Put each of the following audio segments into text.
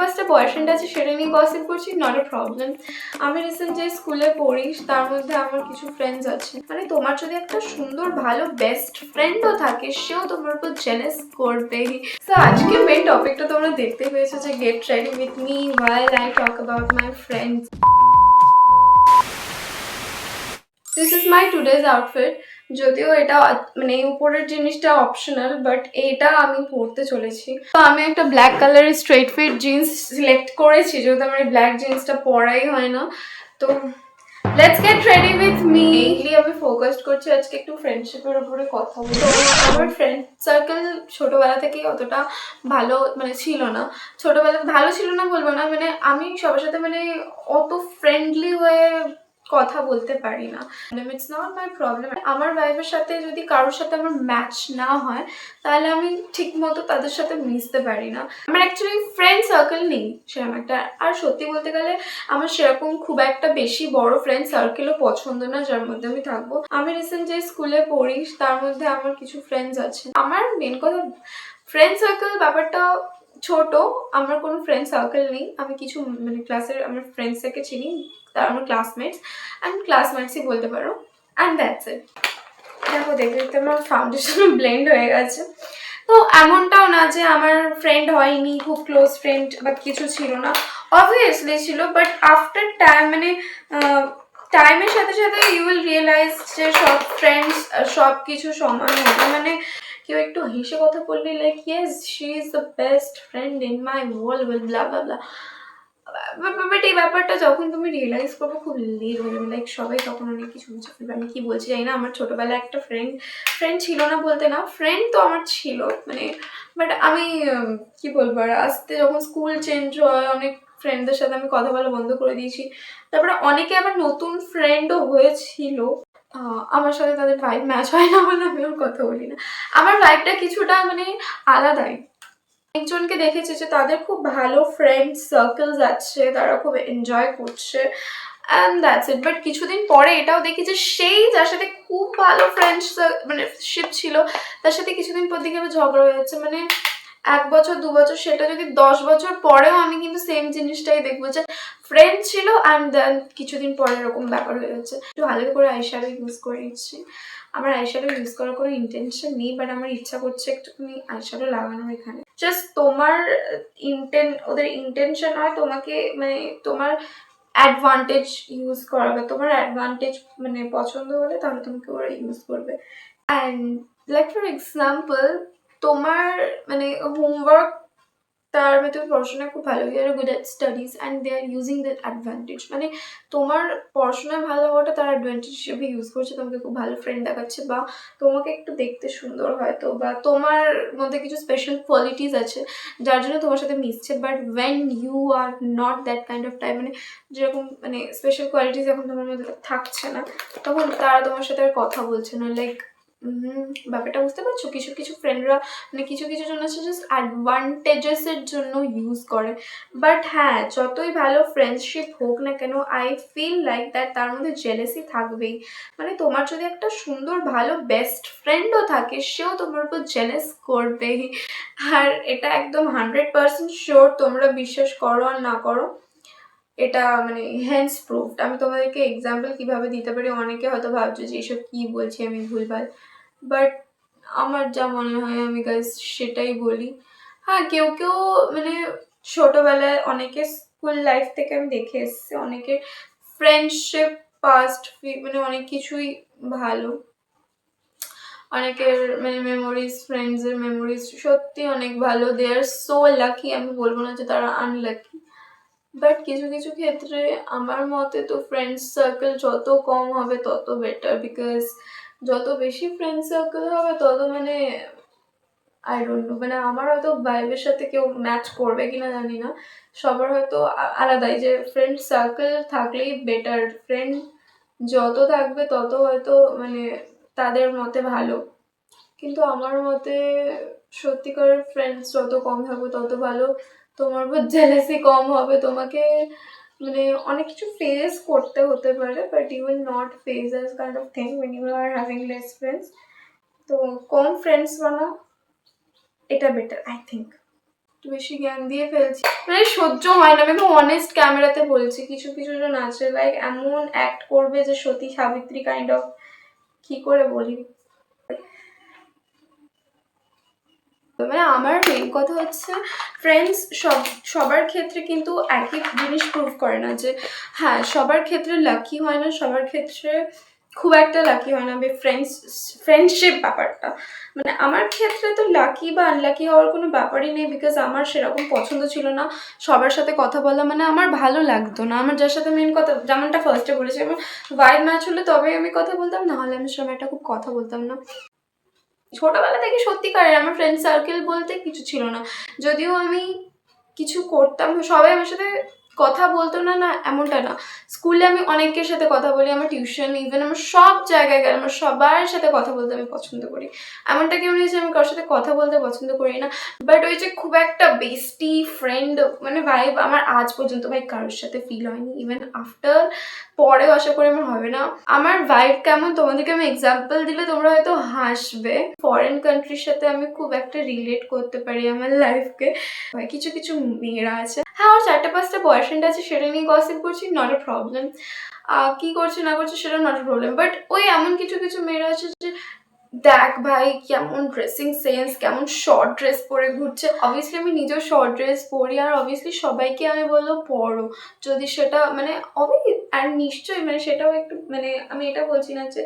চারপাশটা বয়ফ্রেন্ড আছে সেটা নিয়ে গসিপ করছি, নট এ প্রবলেম। আমি রিসেন্ট যে স্কুলে পড়ি তার মধ্যে আমার কিছু ফ্রেন্ডস আছে, মানে তোমার যদি একটা সুন্দর ভালো বেস্ট ফ্রেন্ডও থাকে সেও তোমার উপর জেলাস করবে। সো আজকে মেন টপিকটা তোমরা দেখতে পেয়েছো যে get ready with me while I talk about my friends. This is my today's outfit. যদিও এটা মানে উপরের জিনিসটা অপশনাল, বাট এটা আমি পরতে চলেছি। তো আমি একটা ব্ল্যাক কালারের স্ট্রেট ফিট জিন্স সিলেক্ট করেছি, যেহেতু আমার এই ব্ল্যাক জিন্সটা পরাই হয় না। তো let's get ready with me. Mainly আমি ফোকাস করছি আজকে একটু ফ্রেন্ডশিপের উপরে কথা বলতে। আমার ফ্রেন্ড সার্কেল ছোটবেলা থেকেই অতটা ভালো মানে ছিল না। ছোটবেলা ভালো ছিল না বলবো না, মানে আমি সবার সাথে মানে অত ফ্রেন্ডলি হয়ে কথা বলতে পারি না। It's not my problem. আমার ভাইবের সাথে যদি কারোর সাথে আমার ম্যাচ না হয় তাহলে আমি ঠিক মতো তাদের সাথে মিশতে পারি না। আমার অ্যাকচুয়ালি ফ্রেন্ড সার্কেল নেই সেরকম একটা। আর সত্যি বলতে গেলে আমার সেরকম খুব একটা বেশি বড় ফ্রেন্ড সার্কেলও পছন্দ না যার মধ্যে আমি থাকবো। আমি রিসেন্ট যে স্কুলে পড়ি তার মধ্যে আমার কিছু ফ্রেন্ডস আছে। আমার মেন কথা ফ্রেন্ড সার্কেল ব্যাপারটা ছোট। আমার কোনো ফ্রেন্ড সার্কেল নেই। আমি কিছু মানে ক্লাসের আমার ফ্রেন্ডসদেরকে চিনি, তারা আমার ক্লাসমেটস অ্যান্ড ক্লাসমেটসই বলতে পারো, অ্যান্ড দ্যাটস ইট। দেখো দেখতে দেখতে আমার ফাউন্ডেশন ব্লেন্ড হয়ে গেছে। তো এমনটাও না যে আমার ফ্রেন্ড হয়নি, খুব ক্লোজ ফ্রেন্ড বা কিছু ছিল না, অবভিয়াসলি ছিল। বাট আফটার টাইম মানে টাইমের সাথে সাথে ইউ উইল রিয়েলাইজ যে সব ফ্রেন্ডস সব কিছু সমান হবে। মানে কেউ একটু হেসে কথা বললে like yes she is the best friend in my world blah blah blah. But এই ব্যাপারটা যখন তুমি রিয়েলাইজ করবে খুব লেট হয়ে যাবে, লাইক সবাই তখন অনেক কিছু বুঝে ফেলবে। আমি কি বলছি জানি না। আমার ছোটবেলায় একটা ফ্রেন্ড ছিল না বলতে না, ফ্রেন্ড তো আমার ছিল মানে, বাট আমি কি বলবো আর আস্তে যখন স্কুল চেঞ্জ হয় অনেক ফ্রেন্ডদের সাথে আমি কথা বলা বন্ধ করে দিয়েছি। তারপরে অনেকে আবার নতুন ফ্রেন্ডও হয়েছিল, আমার সাথে তাদের ভাইব ম্যাচ হয় না বলে আমি ওর কথা বলি না। আমার ভাইবটা কিছুটা মানে আলাদাই। একজনকে দেখেছি যে তাদের খুব ভালো ফ্রেন্ড সার্কেলস আছে, তারা খুব এনজয় করছে অ্যান্ড দ্যাটস ইট। বাট কিছুদিন পরে এটাও দেখি যে সেই যার সাথে খুব ভালো ফ্রেন্ডস মানে শিপ ছিল তার সাথে কিছুদিন পর দিকে আবার ঝগড়া হয়ে যাচ্ছে। মানে 1 বছর 2 বছর সেটা যদি 10 বছর পরেও আমি কিন্তু সেম জিনিসটাই দেখবো যে ফ্রেন্ড ছিল অ্যান্ড দেন কিছুদিন পরে এরকম ব্যাপার হয়ে যাচ্ছে। একটু হালকা করে আইশ্যাডো ইউজ করে নিচ্ছি। আমার আইশ্যাডো ইউজ করার কোনো ইন্টেনশন নেই, বাট আমার ইচ্ছা করছে একটুখানি আইশ্যাডো লাগানোর এখানে। জাস্ট তোমার ওদের ইন্টেনশন হয় তোমাকে মানে তোমার অ্যাডভান্টেজ ইউজ করাবে, তোমার অ্যাডভান্টেজ মানে পছন্দ হলে তাহলে তোমাকে ওরা ইউজ করবে। অ্যান্ড লাইক ফর এক্সাম্পল তোমার মানে হোমওয়ার্ক তার মানে তুমি পড়াশোনায় খুব ভালো, you are good at studies and they are using that advantage. মানে তোমার পড়াশোনায় ভালো হওয়াটা তার অ্যাডভান্টেজ হিসেবে ইউজ করছে, তোমাকে খুব ভালো ফ্রেন্ড দেখাচ্ছে, বা তোমাকে একটু দেখতে সুন্দর হয়তো, বা তোমার মধ্যে কিছু স্পেশাল কোয়ালিটিস আছে যার জন্য তোমার সাথে মিশছে। But when you are not that kind of type, মানে যেরকম মানে স্পেশাল কোয়ালিটিস যখন তোমার মধ্যে থাকছে না তখন তারা তোমার সাথে আর কথা বলছে না। লাইক ব্যাপারটা বুঝতে পারছো? কিছু কিছু ফ্রেন্ডরা মানে কিছু কিছু জন আছে জাস্ট অ্যাডভান্টেজেসের জন্য ইউজ করে। বাট হ্যাঁ, যতই ভালো ফ্রেন্ডশিপ হোক না কেন আই ফিল লাইক দ্যাট তার মধ্যে জেলেসি থাকবেই। মানে তোমার যদি একটা সুন্দর ভালো বেস্ট ফ্রেন্ডও থাকে সেও তোমার উপর জেলেস করবেই। আর এটা একদম 100% শিওর, তোমরা বিশ্বাস করো আর না করো, এটা মানে হ্যান্ডস প্রুফড। আমি তোমাদেরকে এক্সাম্পল কিভাবে দিতে পারি, অনেকে হয়তো ভাবছো যে এইসব কি বলছি আমি ভুলভাল, বাট আমার যা মনে হয় আমি গাইস সেটাই বলি। হ্যাঁ, কেউ কেউ মানে ছোটবেলায় অনেকে স্কুল লাইফ থেকে আমি দেখে এসেছি অনেকের ফ্রেন্ডশিপ পাস্ট মানে অনেক কিছুই ভালো, অনেকের মানে মেমোরিজ ফ্রেন্ডসের মেমোরিজ সত্যি অনেক ভালো, দে আর সো লাকি। আমি বলবো না যে তারা আনলাকি, বাট কিছু কিছু ক্ষেত্রে আমার মতে তো ফ্রেন্ড সার্কেল যত কম হবে তত বেটার, বিকজ যত বেশি ফ্রেন্ড সার্কেল হবে তত মানে আই ডোন্ট নো, মানে আমার হয়তো ভাইবের সাথে কেউ ম্যাচ করবে কিনা জানি না, সবার হয়তো আলাদাই যে ফ্রেন্ড সার্কেল থাকলেই বেটার। ফ্রেন্ড যত থাকবে তত হয়তো মানে তাদের মতে ভালো, কিন্তু আমার মতে সত্যিকারের ফ্রেন্ডস যত কম থাকবে তত ভালো। তোমার উপর জেলাসি কম হবে, তোমাকে মানে অনেক কিছু ফেস করতে হতে পারে, but you will not face that kind of thing when you are having less friends. তো কম ফ্রেন্ডস বানাও, এটা বেটার আই থিঙ্ক। একটু বেশি জ্ঞান দিয়ে ফেলছি, মানে সহ্য হয় না। আমি একদম অনেস্ট ক্যামেরাতে বলছি, কিছু কিছু জন আছে লাইক এমন অ্যাক্ট করবে যে সতী সাবিত্রী কাইন্ড অফ, কি করে বলি। মানে আমার মেন কথা হচ্ছে ফ্রেন্ডস সবার ক্ষেত্রে কিন্তু একই জিনিস প্রুভ করে না যে হ্যাঁ সবার ক্ষেত্রে লাকি হয় না, সবার ক্ষেত্রে খুব একটা লাকি হয় না ফ্রেন্ডশিপ ব্যাপারটা। মানে আমার ক্ষেত্রে তো লাকি বা আনলাকি হওয়ার কোনো ব্যাপারই নেই, বিকজ আমার সেরকম পছন্দ ছিল না সবার সাথে কথা বলা, মানে আমার ভালো লাগতো না। আমার যার সাথে মেন কথা, যেমনটা ফার্স্টে বলেছি, আমার ভাইব ম্যাচ হলে তবে আমি কথা বলতাম, না হলে আমি সময়টা খুব কথা বলতাম না। ছোটবেলা থেকে সত্যিকারের আমার ফ্রেন্ড সার্কেল বলতে কিছু ছিল না। যদিও আমি কিছু করতাম, সবাই আমার সাথে কথা বলতো না, না এমনটা না। স্কুলে আমি অনেকের সাথে কথা বলি, আমার টিউশন, ইভেন আমার সব জায়গায় গেলে আমার সবার সাথে কথা বলতে আমি পছন্দ করি। এমনটা কেউ নেই যে আমি কারোর সাথে কথা বলতে পছন্দ করি না, বাট ওই যে খুব একটা বেস্টি ফ্রেন্ড মানে ভাইব আমার আজ পর্যন্ত ভাই কারোর সাথে ফিল হয়নি, ইভেন আফটার পরেও আশা করি আমার হবে না। আমার ভাইব কেমন তোমাদেরকে আমি এক্সাম্পল দিলে তোমরা হয়তো হাসবে। ফরেন কান্ট্রির সাথে আমি খুব একটা রিলেট করতে পারি আমার লাইফকে। কিছু কিছু মেয়েরা আছে, হ্যাঁ আমার 4-5টা বয়ফ্রেন্ড আছে, সেটা নিয়ে গসিপ করছি, নট এ প্রবলেম। কি করছে না করছে সেটা নট এ প্রবলেম, বাট ওই এমন কিছু কিছু মেয়েরা আছে যে দেখ ভাই কেমন ড্রেসিং সেন্স, কেমন শর্ট ড্রেস পরে ঘুরছে। অবভিয়াসলি আমি নিজেও শর্ট ড্রেস পরি, আর অবভিয়াসলি সবাইকে আমি বলবো পরো যদি সেটা মানে আর নিশ্চয়ই মানে সেটাও একটু মানে আমি এটা বলছি না যে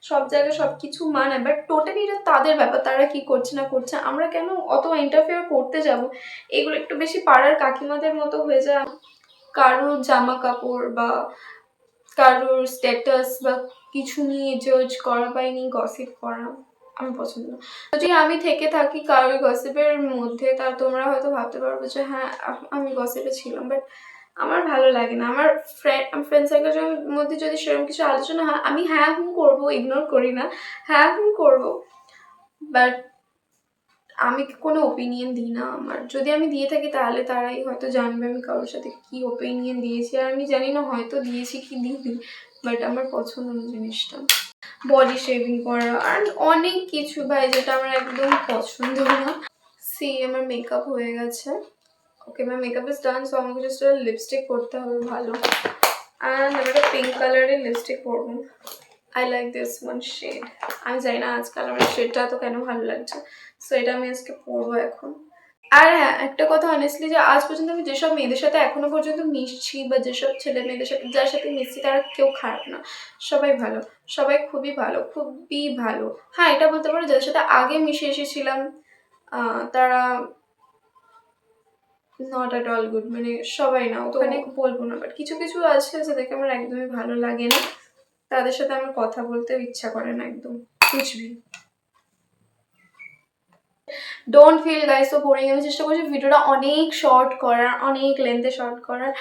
সব জায়গায় সব কিছু মানে, বাট টোটালি এটা তাদের ব্যাপার, তারা কি করছে না করছে, আমরা কেন অত ইন্টারফেয়ার করতে যাব। এগুলো একটু বেশি পাড়ার কাকিমাদের মতো হয়ে যায়। কারোর জামা কাপড় বা কারোর স্ট্যাটাস বা কিছু নিয়ে জাজ করা বা নিয়ে গসিপ করা আমি পছন্দ না। যদি আমি থেকে থাকি কারোর গসিপের মধ্যে, তা তোমরা হয়তো ভাবতে পারবো যে হ্যাঁ আমি গসিপে ছিলাম, বাট আমার ভালো লাগে না। আমার ফ্রেন্ড সার্কেলের মধ্যে যদি সেরকম কিছু আলোচনা হয় আমি হ্যাঁ হুম করবো, ইগনোর করি না, হ্যাঁ হুম করবো, বাট আমি কোনো ওপিনিয়ন দিই না। আমার যদি আমি দিয়ে থাকি তাহলে তারাই হয়তো জানবে আমি কারোর সাথে কি ওপিনিয়ন দিয়েছি, আর আমি জানি না হয়তো দিয়েছি কি দিইনি, বাট আমার পছন্দ না জিনিসটা। বডি শেভিং করা আর অনেক কিছু ভাই যেটা আমার একদম পছন্দ না। সি আমার মেকআপ হয়ে গেছে, okay my makeup is done, so আমাকে জাস্ট লিপস্টিক করতে হবে ভালো, অ্যান্ড আমি একটা পিঙ্ক কালারের লিপস্টিক পরবো। I like this one shade. আমি জানি না আজকাল আমার শেডটা তো কেন ভালো লাগছে, সো এটা আমি আজকে পরবো এখন। আর হ্যাঁ একটা কথা অনেস্টলি, যে আজ পর্যন্ত আমি যেসব মেয়েদের সাথে এখনো পর্যন্ত মিশছি বা যেসব ছেলে মেয়েদের সাথে যার সাথে মিশছি তারা কেউ খারাপ না, সবাই ভালো, সবাই খুবই ভালো, খুবই ভালো। হ্যাঁ এটা বলতে পারো যাদের সাথে আগে মিশে এসেছিলাম তারা নট অ্যাট অল গুড, মানে সবাই না, ওখানে বলবো না, বাট কিছু কিছু আছে যাদেরকে আমার একদমই ভালো লাগে না, তাদের সাথে আমার কথা বলতেও ইচ্ছা করে না একদম কুচবি। Don't feel guys so boring. আমি চেষ্টা করছি ভিডিওটা অনেক শর্ট করার, অনেক লেন্থে শর্ট করার,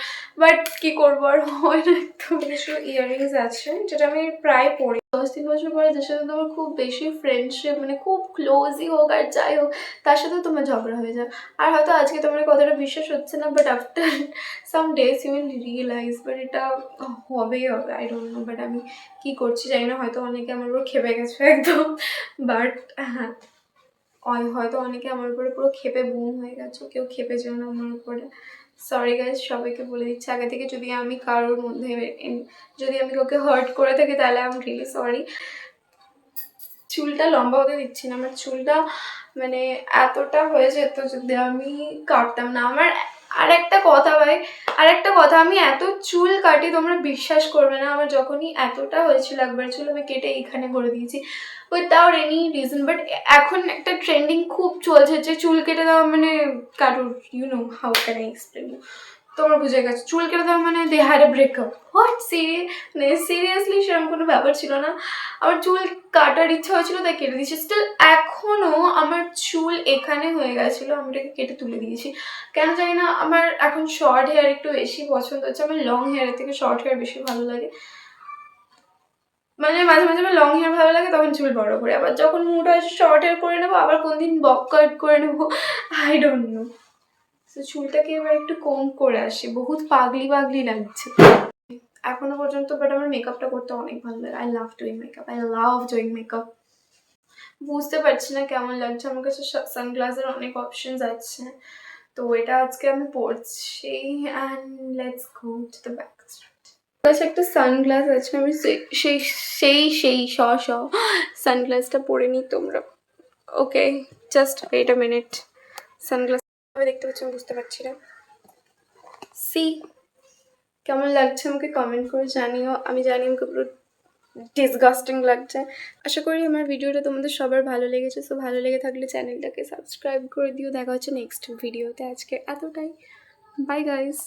বাট কি করবো আর হয় না। একটু কিছু ইয়াররিংস আছে যেটা আমি প্রায় পরি 10-3 বছর পরে, যার সাথে তোমার খুব বেশি ফ্রেন্ডশিপ মানে খুব ক্লোজই হোক আর যাই হোক তার সাথেও তোমার ঝগড়া হয়ে যায়। আর হয়তো আজকে তোমার কথাটা বিশ্বাস হচ্ছে না, but after some days you will realise, but এটা হবেই হবে, আই ডোন্ট নো, বাট আমি কি করছি জানি না, হয়তো অনেকে আমার উপর খেপে গেছে একদম, বাট হ্যাঁ হয়তো অনেকে আমার উপরে পুরো খেপে বুম হয়ে গেছো, কেউ খেপে যেও না আমার উপরে। সরি গাইজ, সবাইকে বলে দিচ্ছি আগে থেকে, যদি আমি কারোর মধ্যে যদি আমি কাউকে হার্ট করে থাকি তাহলে আই এম রিয়েলি সরি। চুলটা লম্বা হতে দিচ্ছি না, আমার চুলটা মানে এতটা হয়ে যেত যদি আমি কাটতাম না। আমার আর একটা কথা ভাই, আর একটা কথা, আমি এত চুল কাটি তোমরা বিশ্বাস করবে না। আমার যখনই এতটা হয়েছিল একবার চুল আমি কেটে এইখানে করে দিয়েছি উইথাউট এনি রিজন, বাট এখন একটা ট্রেন্ডিং খুব চলছে যে চুল কেটে দেওয়া মানে কারোর, you know how can I explain, তোমরা বুঝে গেছো চুল কেটে দেওয়া মানে they had a breakup. What seriously সেরকম কোনো ব্যাপার ছিল না। আমার চুল কাটার ইচ্ছা হয়েছিল তাই কেটে দিয়েছি, স্টিল এখনও আমার চুল এখানে হয়ে গেছিলো, আমি এটাকে কেটে তুলে দিয়েছি। কেন জানি না, আমার এখন শর্ট হেয়ার একটু বেশি পছন্দ হচ্ছে, আমার লং হেয়ারের থেকে শর্ট হেয়ার বেশি ভালো লাগে। মানে মাঝে মাঝে আমার লং হেয়ার ভালো লাগে, তখন চুল বড় করে, আবার যখন মুড হয় শর্ট হেয়ার করে নেবো, আবার কোনদিন বব কাট করে নেবো, আই ডোন্ট নো। তো চুলটাকে এবার একটু কম করে আসি, বহুত পাগলি পাগলি লাগছে এখনো পর্যন্ত, বাট আমার মেকআপটা করতে অনেক ভালো লাগে। I love doing makeup, I love doing makeup. বুঝতে পারছি না কেমন লাগছে, আমার কাছে সানগ্লাসের অনেক অপশনস আছে, তো এটা আজকে আমি পরছি and let's go to the back. একটা সানগ্লাস আছে, আমি সেই সানগ্লাসটা পরে নিই তোমরা। Okay, just wait a minute. Sunglass আমি দেখতে পাচ্ছি, আমি বুঝতে পারছি না। সি কেমন লাগছে আমাকে কমেন্ট করে জানিও। আমি জানি আমাকে পুরো ডিসগাস্টিং লাগছে। আশা করি আমার ভিডিওটা তোমাদের সবার ভালো লেগেছে। সো ভালো লেগে থাকলে চ্যানেলটাকে সাবস্ক্রাইব করে দিও। দেখা হচ্ছে নেক্সট ভিডিওতে। আজকে এতটাই, বাই গাইস।